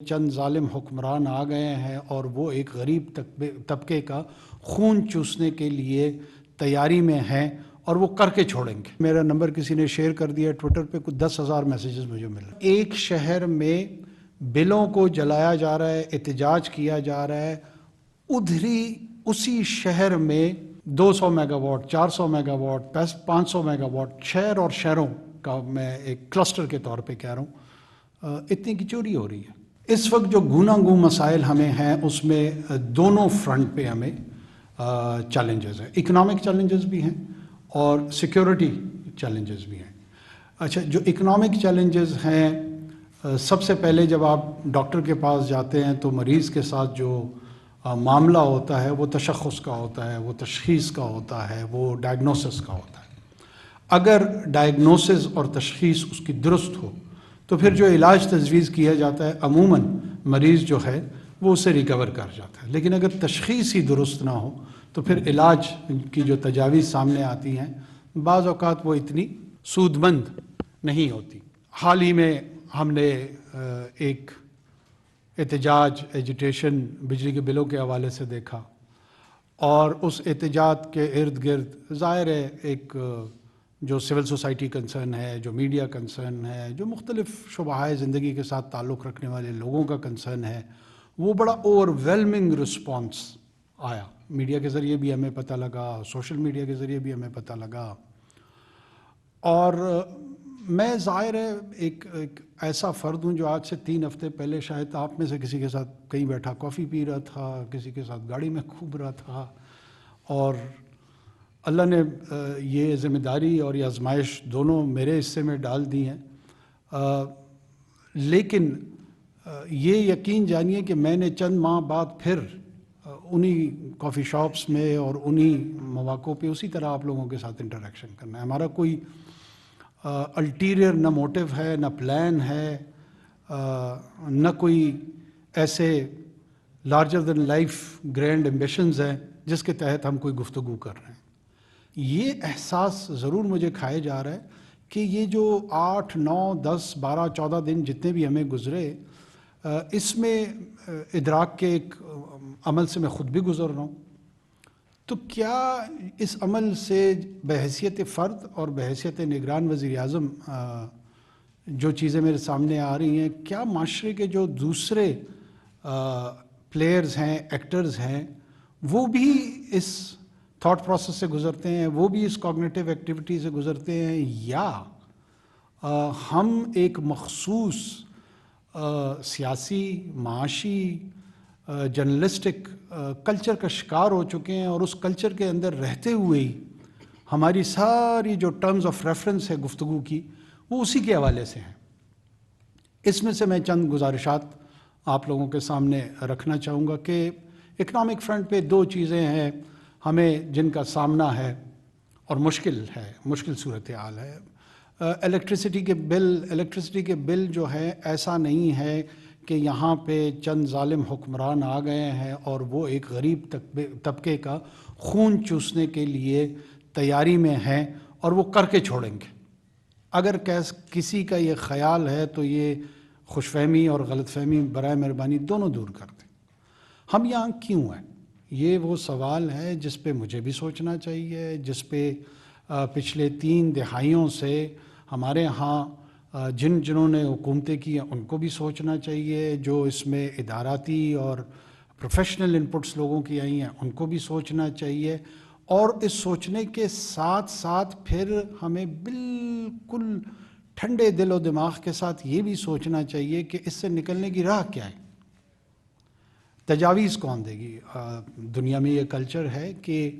چند ظالم حکمران آ گئے ہیں اور وہ ایک غریب طبقے کا خون چوسنے کے لیے تیاری میں ہیں اور وہ کر کے چھوڑیں گے۔ میرا نمبر کسی نے شیئر کر دیا ٹویٹر پہ، کچھ 10,000 میسیجز مجھے مل رہے ہیں۔ ایک شہر میں بلوں کو جلایا جا رہا ہے، احتجاج کیا جا رہا ہے، اسی شہر میں 200 mega what, 400 mega what, 500 mega what شہر اور شہروں کا میں ایک کلسٹر کے طور پہ کہہ رہا ہوں، اتنی کی چوری ہو رہی ہے۔ اس وقت جو گوناگوں مسائل ہمیں ہیں اس میں دونوں فرنٹ پہ ہمیں چیلنجز ہیں، اکنامک چیلنجز بھی ہیں اور سیکیورٹی چیلنجز بھی ہیں۔ اچھا، جو اکنامک چیلنجز ہیں، سب سے پہلے جب آپ ڈاکٹر کے پاس جاتے ہیں تو مریض کے ساتھ جو معاملہ ہوتا ہے وہ تشخص کا ہوتا ہے، وہ تشخیص کا ہوتا ہے، وہ ڈائگنوسس کا ہوتا ہے۔ اگر ڈائگنوسس اور تشخیص اس کی درست ہو تو پھر جو علاج تجویز کیا جاتا ہے عموماً مریض جو ہے وہ اسے ریکور کر جاتا ہے، لیکن اگر تشخیص ہی درست نہ ہو تو پھر علاج کی جو تجاویز سامنے آتی ہیں بعض اوقات وہ اتنی سود مند نہیں ہوتی۔ حال ہی میں ہم نے ایک احتجاج ایجیٹیشن بجلی کے بلوں کے حوالے سے دیکھا، اور اس احتجاج کے ارد گرد ظاہر ہے ایک جو سول سوسائٹی کنسرن ہے، جو میڈیا کنسرن ہے، جو مختلف شعبۂ زندگی کے ساتھ تعلق رکھنے والے لوگوں کا کنسرن ہے، وہ بڑا اوور ویلمنگ رسپانس آیا۔ میڈیا کے ذریعے بھی ہمیں پتہ لگا، سوشل میڈیا کے ذریعے بھی ہمیں پتہ لگا، اور میں ظاہر ہے ایک ایسا فرد ہوں جو آج سے 3 ہفتے پہلے شاید آپ میں سے کسی کے ساتھ کہیں بیٹھا کافی پی رہا تھا، کسی کے ساتھ گاڑی میں گھوم رہا تھا، اور اللہ نے یہ ذمہ داری اور یہ آزمائش دونوں میرے حصے میں ڈال دی ہیں، لیکن یہ یقین جانیے کہ میں نے چند ماہ بعد پھر انہی کافی شاپس میں اور انہی مواقع پہ اسی طرح آپ لوگوں کے ساتھ انٹریکشن کرنا ہے۔ ہمارا کوئی الٹیریئر نہ موٹیو ہے، نہ پلان ہے، نہ کوئی ایسے larger then life grand ambitions ہیں جس کے تحت ہم کوئی گفتگو کر رہے ہیں۔ یہ احساس ضرور مجھے کھائے جا رہا ہے کہ یہ جو 8، 9، 10، 12، 14 دن جتنے بھی ہمیں گزرے، اس میں ادراک کے ایک عمل سے میں خود بھی گزر رہا ہوں، تو کیا اس عمل سے بحیثیت فرد اور بحیثیت نگران وزیر اعظم جو چیزیں میرے سامنے آ رہی ہیں، کیا معاشرے کے جو دوسرے پلیئرز ہیں، ایکٹرز ہیں، وہ بھی اس تھاٹ پروسیس سے گزرتے ہیں، وہ بھی اس کوگنیٹیو ایکٹیویٹی سے گزرتے ہیں، یا ہم ایک مخصوص سیاسی، معاشی، جرنلسٹک کلچر کا شکار ہو چکے ہیں، اور اس کلچر کے اندر رہتے ہوئے ہی ہماری ساری جو ٹرمز آف ریفرنس ہے گفتگو کی وہ اسی کے حوالے سے ہیں۔ اس میں سے میں چند گزارشات آپ لوگوں کے سامنے رکھنا چاہوں گا کہ اکنامک فرنٹ پہ 2 چیزیں ہیں ہمیں جن کا سامنا ہے اور مشکل صورتحال ہے۔ الیکٹرسٹی کے بل جو ہے ایسا نہیں ہے کہ یہاں پہ چند ظالم حکمران آ گئے ہیں اور وہ ایک غریب طبقے کا خون چوسنے کے لیے تیاری میں ہیں اور وہ کر کے چھوڑیں گے۔ اگر کسی کا یہ خیال ہے تو یہ خوش فہمی اور غلط فہمی برائے مہربانی دونوں دور کر دیں۔ ہم یہاں کیوں ہیں؟ یہ وہ سوال ہے جس پہ مجھے بھی سوچنا چاہیے، جس پہ پچھلے 3 دہائیوں سے ہمارے ہاں جنہوں نے حکومتیں کی ان کو بھی سوچنا چاہیے، جو اس میں اداراتی اور پروفیشنل انپٹس لوگوں کی آئی ہیں ان کو بھی سوچنا چاہیے، اور اس سوچنے کے ساتھ ساتھ پھر ہمیں بالکل ٹھنڈے دل و دماغ کے ساتھ یہ بھی سوچنا چاہیے کہ اس سے نکلنے کی راہ کیا ہے، تجاویز کون دے گی۔ دنیا میں یہ کلچر ہے کہ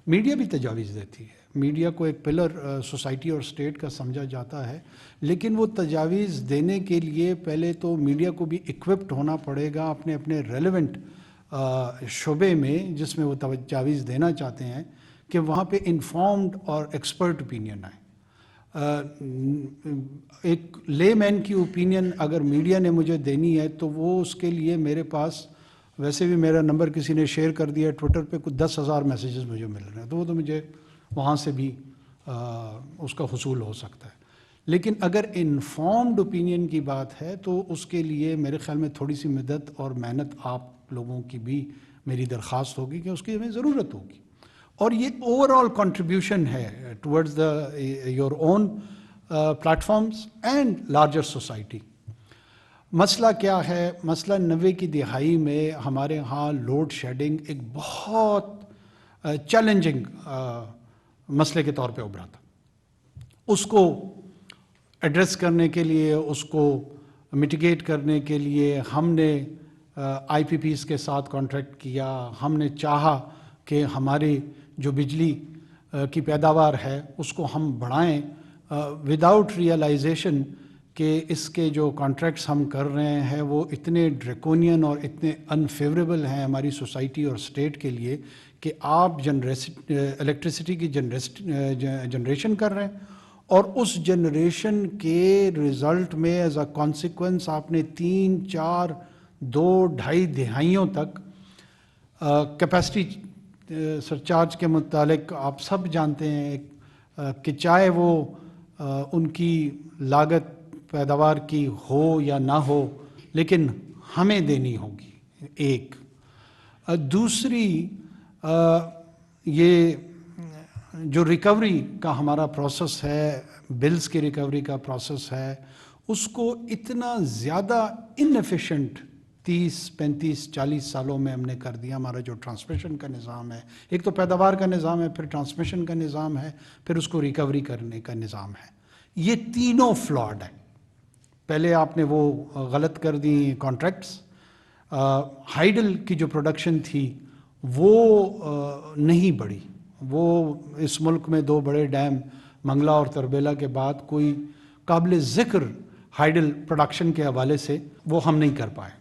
میڈیا بھی تجاویز دیتی ہے، میڈیا کو ایک پلر سوسائٹی اور اسٹیٹ کا سمجھا جاتا ہے، لیکن وہ تجاویز دینے کے لیے پہلے تو میڈیا کو بھی اکوپڈ ہونا پڑے گا اپنے ریلیونٹ شعبے میں جس میں وہ تجاویز دینا چاہتے ہیں، کہ وہاں پہ انفارمڈ اور ایکسپرٹ اوپینین آئے۔ ایک لے مین کی اوپینین اگر میڈیا نے مجھے دینی ہے تو وہ اس کے لیے میرے پاس، ویسے بھی میرا نمبر کسی نے شیئر کر دیا ٹویٹر پہ، کچھ 10,000 میسیجز مجھے مل رہے ہیں، تو وہ تو مجھے وہاں سے بھی اس کا حصول ہو سکتا ہے، لیکن اگر انفارمڈ اوپینین کی بات ہے تو اس کے لیے میرے خیال میں تھوڑی سی مدد اور محنت آپ لوگوں کی بھی میری درخواست ہوگی کہ اس کی ہمیں ضرورت ہوگی. اور یہ اوور آل کنٹریبیوشن ہے towards your own platforms and larger society. مسئلہ کیا ہے؟ مسئلہ 90 کی دہائی میں ہمارے ہاں لوڈ شیڈنگ ایک بہت چیلنجنگ مسئلے کے طور پہ ابھرا تھا. اس کو ایڈریس کرنے کے لیے، اس کو میٹیگیٹ کرنے کے لیے ہم نے آئی پی پیز کے ساتھ کانٹریکٹ کیا. ہم نے چاہا کہ ہماری جو بجلی کی پیداوار ہے اس کو ہم بڑھائیں وداؤٹ ریئلائزیشن کہ اس کے جو کانٹریکٹس ہم کر رہے ہیں وہ اتنے ڈریکونین اور اتنے انفیوریبل ہیں ہماری سوسائٹی اور اسٹیٹ کے لیے کہ آپ الیکٹریسٹی کی جنریشن کر رہے ہیں اور اس جنریشن کے رزلٹ میں ایز اے کانسیکوینس آپ نے 3، 4، 2، 2.5 دہائیوں تک کیپیسٹی سرچارج کے متعلق آپ سب جانتے ہیں کہ چاہے وہ ان کی لاگت پیداوار کی ہو یا نہ ہو لیکن ہمیں دینی ہوگی. ایک دوسری یہ جو ریکوری کا ہمارا پروسیس ہے، بلز کی ریکوری کا پروسیس ہے، اس کو اتنا زیادہ انیفیشینٹ 30، 35، 40 سالوں میں ہم نے کر دیا. ہمارا جو ٹرانسمیشن کا نظام ہے، ایک تو پیداوار کا نظام ہے، پھر ٹرانسمیشن کا نظام ہے، پھر اس کو ریکوری کرنے کا نظام ہے. یہ تینوں فلاڈ ہیں. پہلے آپ نے وہ غلط کر دی کانٹریکٹس. ہائیڈل کی جو پروڈکشن تھی وہ نہیں بڑھی. وہ اس ملک میں 2 بڑے ڈیم منگلا اور تربیلا کے بعد کوئی قابل ذکر ہائیڈل پروڈکشن کے حوالے سے وہ ہم نہیں کر پائے.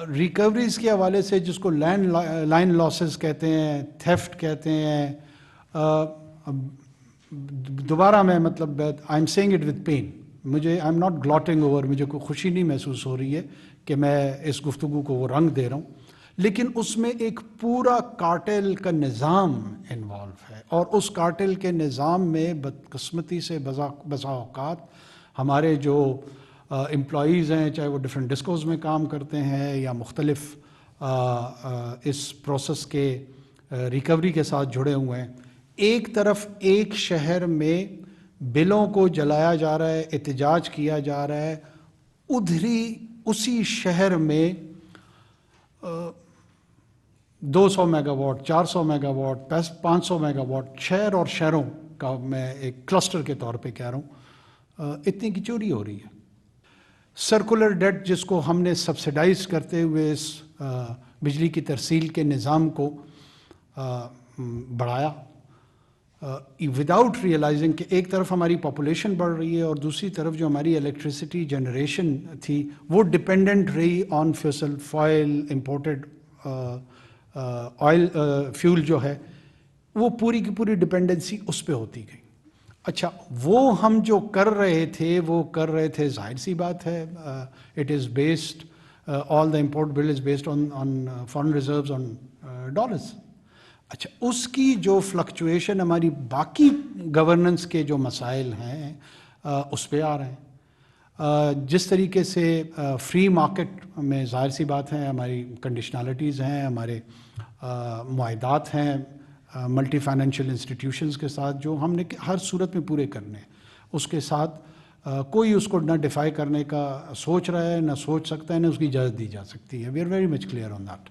ریکوریز کے حوالے سے جس کو لائن لاسز کہتے ہیں، تھیفٹ کہتے ہیں، دوبارہ میں مطلب I am seeing it with pen, مجھے I am not gloating over, مجھے کوئی خوشی نہیں محسوس ہو رہی ہے کہ میں اس گفتگو کو وہ رنگ دے رہا ہوں، لیکن اس میں ایک پورا کارٹل کا نظام انوالو ہے. اور اس کارٹل کے نظام میں بدقسمتی سے بسا اوقات ہمارے جو امپلائیز ہیں، چاہے وہ ڈفرینٹ ڈسکوز میں کام کرتے ہیں یا مختلف اس پروسیس کے ریکوری کے ساتھ جڑے ہوئے ہیں، ایک طرف ایک شہر میں بلوں کو جلایا جا رہا ہے، احتجاج کیا جا رہا ہے، ادھری اسی شہر میں 200 mega what, 400 mega what, 500 mega what شہر اور شہروں کا میں ایک کلسٹر کے طور پہ کہہ رہا ہوں، اتنی کی چوری ہو رہی ہے. سرکولر ڈیٹ جس کو ہم نے سبسیڈائز کرتے ہوئے اس بجلی کی ترسیل کے نظام کو بڑھایا وداؤٹ ریئلائزنگ کہ ایک طرف ہماری پاپولیشن بڑھ رہی ہے اور دوسری طرف جو ہماری الیکٹریسٹی جنریشن تھی وہ ڈپینڈنٹ رہی آن فسل فائل امپورٹڈ آئل فیول جو ہے، وہ پوری کی پوری ڈپینڈنسی اس پہ ہوتی گئی. اچھا، وہ ہم جو کر رہے تھے ظاہر سی بات ہے، it is based all the import bill is based on foreign reserves on dollars. اچھا، اس کی جو فلکچویشن ہماری باقی گورننس کے جو مسائل ہیں اس پہ آ رہے ہیں. جس طریقے سے فری مارکیٹ میں ظاہر سی بات ہے ہماری کنڈیشنالٹیز ہیں، ہمارے معاہدات ہیں ملٹی فائنینشیل انسٹیٹیوشنز کے ساتھ جو ہم نے ہر صورت میں پورے کرنے ہیں، اس کے ساتھ کوئی اس کو نہ ڈیفائی کرنے کا سوچ رہا ہے، نہ سوچ سکتا ہے، نہ اس کی اجازت دی جا سکتی ہے. We are very much clear on that.